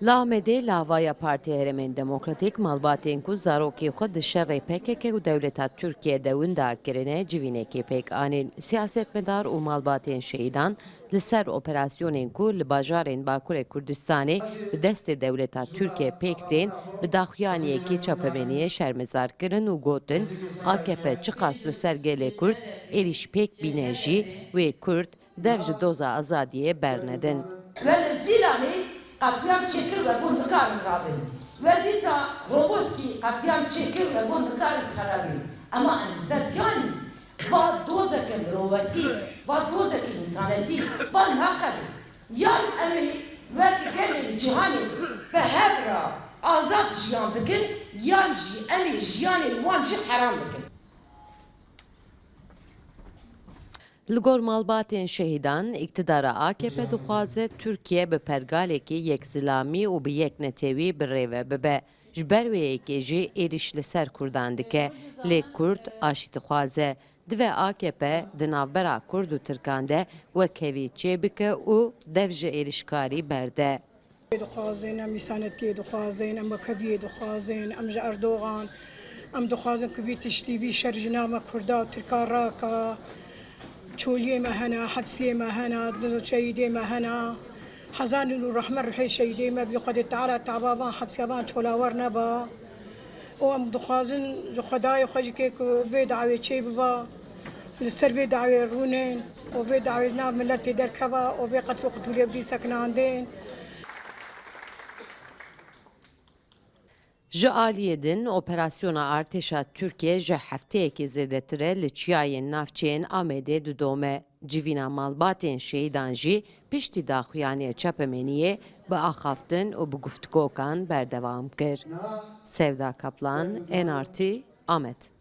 لامده لاوای پارتی هرمن دموکراتیک مالباتین کو زاروکی خود شر PKK و دولت ترکیه دوندا کرنه جوینه کی پک آنین سیاست مدار و مالباتین شهیدان لسر اپراسیونین کو لباجارین باکور کردستانی به دست دولت ترکیه پک دین به داخیانی کی چاپمنی شرمزار کرن و گوتن AKP چقاس لسر گل کرد ایریش پک بینجی و کرد devji doza azadiye bernedin. قطعاً چکر و بون نکار خرابی و دیسا روبوسکی قطعاً چکر و بون نکار خرابی اما انزدیانی با دوزک مروتی با دوزک انسانیتی با ناقدی یان امی وقتی گلی جهانی به هر آزاد جیان بکن یان جی امی جیانی وان جی حرام بکن. Ligor malbatên şehîdan iktidara AKP dixwaze Türkiye bi pergalekî yekzilamî û bi yeknetewî bi rêve bibe. Ji ber wê yekê jî êriş li ser Kurdan dike. Lê Kurd aşî dixwaze divê AKP di navbera Kurd û Tirkan de wekhevî çêbike û dev ji êrişkarî berde. دخوازن ام میسانتی دخوازن ام کفی دخوازن ام اردوغان ام دخوازن کفی تشتیوی شرجنامه کردا ترکا راکا چولیه ما هنا حدسیه ما هنا شهیده ما هنا حزان الرحمن رحی شهیده ما بیقدر تعالی تعبان حدسیابان چولاور نبا و ام دخوازن جو خدای خوشی که وی دعوی چی بوا سر وی دعوی رونین و وی دعوی نام ملتی درکوا و وی قتولی بدی سکناندین. Ji aliyê din operasyona artêşa Tirkiye ji hefteyekê zêdetir li çiyayên navçeyên Amedê didome. Civîna malbatên şehîdan jî piştî daxuyaniyê çapemeniyê bi axaftin û bi guftgokan berdewam kir. Sevda Kaplan, NRT, Amed.